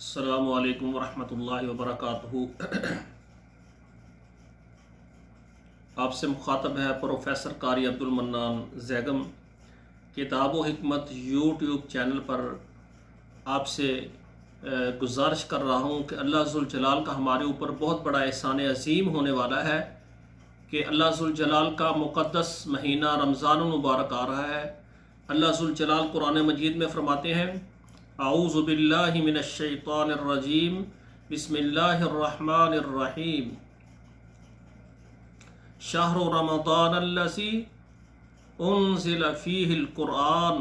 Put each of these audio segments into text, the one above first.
السلام علیکم ورحمۃ اللہ وبرکاتہ۔ آپ سے مخاطب ہے پروفیسر قاری عبدالمنان زیگم۔ کتاب و حکمت یوٹیوب چینل پر آپ سے گزارش کر رہا ہوں کہ اللہ ذوالجلال کا ہمارے اوپر بہت بڑا احسان عظیم ہونے والا ہے کہ اللہ ذوالجلال کا مقدس مہینہ رمضان المبارک آ رہا ہے۔ اللہ ذوالجلال قرآن مجید میں فرماتے ہیں اعوذ باللہ من الشیطان الرجیم بسم اللہ الرحمن الرحیم شہر رمضان الذی انزل فیہ القرآن۔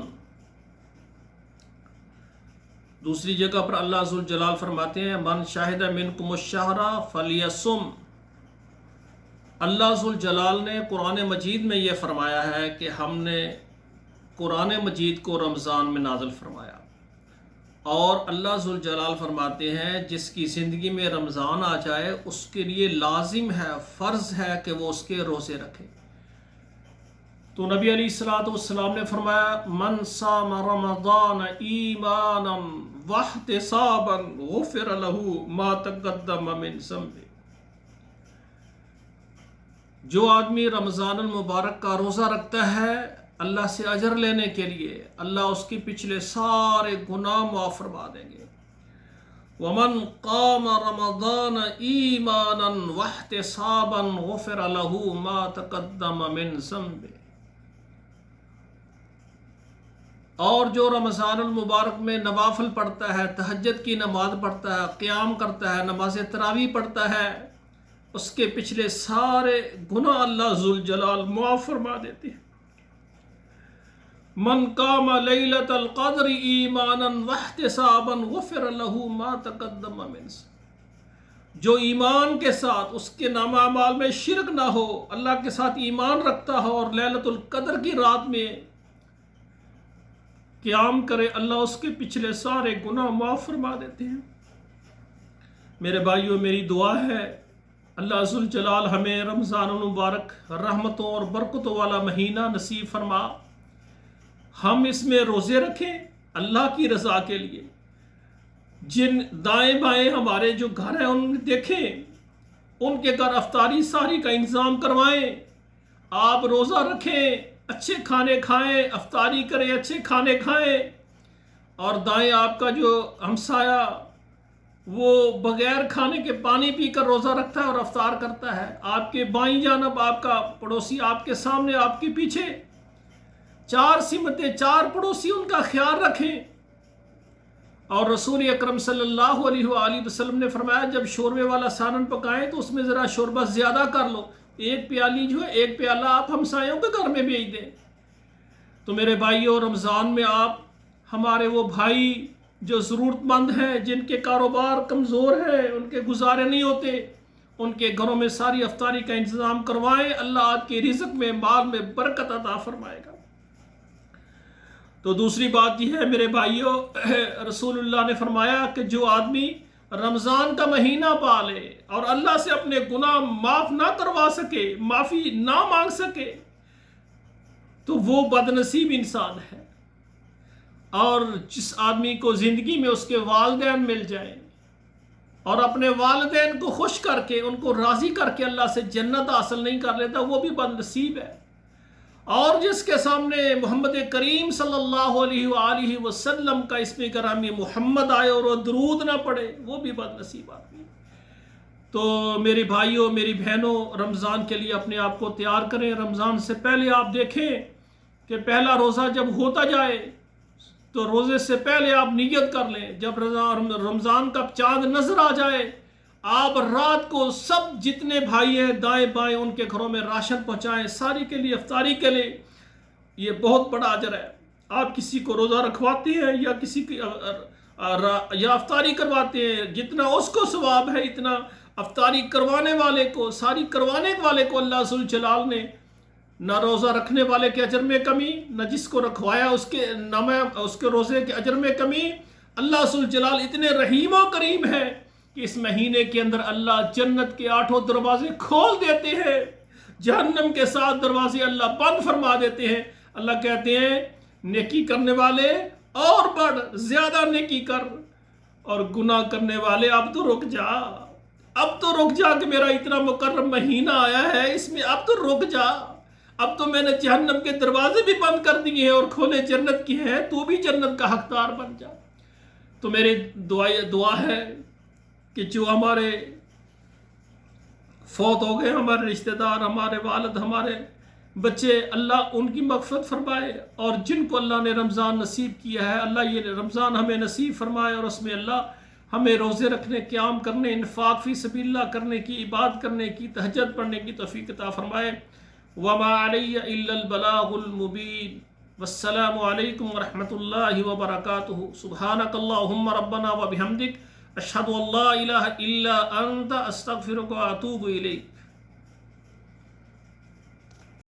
دوسری جگہ پر اللہ ذوالجلال فرماتے ہیں من شاہد منکم الشہر فلیصم۔ اللہ ذوالجلال نے قرآن مجید میں یہ فرمایا ہے کہ ہم نے قرآن مجید کو رمضان میں نازل فرمایا، اور اللہ ذوالجلال فرماتے ہیں جس کی زندگی میں رمضان آ جائے اس کے لیے لازم ہے، فرض ہے کہ وہ اس کے روزے رکھے۔ تو نبی علیہ الصلوۃ والسلام نے فرمایا من صام رمضان ایمانا واحتسابا غفر له ما تقدم من ذنبه۔ جو آدمی رمضان المبارک کا روزہ رکھتا ہے اللہ سے اجر لینے کے لیے، اللہ اس کے پچھلے سارے گناہ معاف فرما دیں گے۔ وَمَنْ قَامَ رَمَضَانَ إِيمَانًا وَاحْتِسَابًا غُفِرَ لَهُ مَا تَقَدَّمَ مِنْ ذَنبِهِ۔ اور جو رمضان المبارک میں نوافل پڑھتا ہے، تہجد کی نماز پڑھتا ہے، قیام کرتا ہے، نماز تراویح پڑھتا ہے، اس کے پچھلے سارے گناہ اللہ ذوالجلال معاف فرما دیتے ہیں۔ من قام لیلۃ القدر ایمانا واحتسابا غفر له ما تقدم من ذنبه۔ جو ایمان کے ساتھ، اس کے نامہ اعمال میں شرک نہ ہو، اللہ کے ساتھ ایمان رکھتا ہو اور لیلۃ القدر کی رات میں قیام کرے، اللہ اس کے پچھلے سارے گناہ معاف فرما دیتے ہیں۔ میرے بھائیوں، میری دعا ہے اللہ ذوالجلال ہمیں رمضان المبارک رحمتوں اور برکتوں والا مہینہ نصیب فرما، ہم اس میں روزے رکھیں اللہ کی رضا کے لیے۔ جن دائیں بائیں ہمارے جو گھر ہیں ان دیکھیں، ان کے گھر افطاری سحری کا انتظام کروائیں، آپ روزہ رکھیں، اچھے کھانے کھائیں، افطاری کریں، اچھے کھانے کھائیں۔ اور دائیں آپ کا جو ہمسایہ وہ بغیر کھانے کے پانی پی کر روزہ رکھتا ہے اور افطار کرتا ہے، آپ کے بائیں جانب آپ کا پڑوسی، آپ کے سامنے، آپ کے پیچھے، چار سمتیں، چار پڑوسی، ان کا خیال رکھیں۔ اور رسول اکرم صلی اللہ علیہ وآلہ وسلم نے فرمایا جب شوربے والا سالن پکائیں تو اس میں ذرا شوربہ زیادہ کر لو، ایک پیالی جو ہے، ایک پیالہ آپ ہمسایوں کے گھر میں بھیج دیں۔ تو میرے بھائیوں، رمضان میں آپ ہمارے وہ بھائی جو ضرورت مند ہیں، جن کے کاروبار کمزور ہیں، ان کے گزارے نہیں ہوتے، ان کے گھروں میں ساری افطاری کا انتظام کروائیں، اللہ آپ کے رزق میں، مال میں برکت عطا فرمائے گا۔ تو دوسری بات یہ ہے میرے بھائیوں، رسول اللہ نے فرمایا کہ جو آدمی رمضان کا مہینہ پالے اور اللہ سے اپنے گناہ معاف نہ کروا سکے، معافی نہ مانگ سکے، تو وہ بدنصیب انسان ہے۔ اور جس آدمی کو زندگی میں اس کے والدین مل جائیں اور اپنے والدین کو خوش کر کے، ان کو راضی کر کے اللہ سے جنت حاصل نہیں کر لیتا، وہ بھی بدنصیب ہے۔ اور جس کے سامنے محمد کریم صلی اللہ علیہ وآلہ وسلم کا اسم گرامی محمد آئے اور وہ درود نہ پڑے، وہ بھی بدنصیب آدمی۔ تو میرے بھائیوں، میری بہنوں، رمضان کے لیے اپنے آپ کو تیار کریں۔ رمضان سے پہلے آپ دیکھیں کہ پہلا روزہ جب ہوتا جائے تو روزے سے پہلے آپ نیت کر لیں، جب رمضان کا چاند نظر آ جائے آپ رات کو سب جتنے بھائی ہیں دائیں بائیں ان کے گھروں میں راشن پہنچائیں، ساری کے لیے، افطاری کے لیے۔ یہ بہت بڑا اجر ہے۔ آپ کسی کو روزہ رکھواتے ہیں یا کسی کی یا افطاری کرواتے ہیں، جتنا اس کو ثواب ہے اتنا افطاری کروانے والے کو، ساری کروانے والے کو اللہ ذوالجلال نے نہ روزہ رکھنے والے کے اجر میں کمی، نہ جس کو رکھوایا اس کے روزے کے اجر میں کمی۔ اللہ ذوالجلال اتنے رحیم و کریم ہے کہ اس مہینے کے اندر اللہ جنت کے 8 دروازے کھول دیتے ہیں، جہنم کے 7 دروازے اللہ بند فرما دیتے ہیں۔ اللہ کہتے ہیں نیکی کرنے والے اور بڑھ، زیادہ نیکی کر، اور گناہ کرنے والے اب تو رک جا، اب تو رک جا کہ میرا اتنا مکرم مہینہ آیا ہے، اس میں اب تو رک جا، اب تو میں نے جہنم کے دروازے بھی بند کر دیے ہیں اور کھولے جنت کی ہیں، تو بھی جنت کا حقدار بن جا۔ تو میری دعا ہے کہ جو ہمارے فوت ہو گئے، ہمارے رشتہ دار، ہمارے والد، ہمارے بچے، اللہ ان کی مغفرت فرمائے، اور جن کو اللہ نے رمضان نصیب کیا ہے اللہ یہ رمضان ہمیں نصیب فرمائے، اور اس میں اللہ ہمیں روزے رکھنے، قیام کرنے، انفاق فی سبیل اللہ کرنے کی، عبادت کرنے کی، تہجد پڑھنے کی توفیق عطا فرمائے۔ وما علی الا البلاغ المبین۔ والسلام علیکم ورحمۃ اللہ وبرکاتہ۔ سبحانک اللہم ربنا وبحمدک، اشہد ان لا الہ الا انت، استغفرک واتوب الیک۔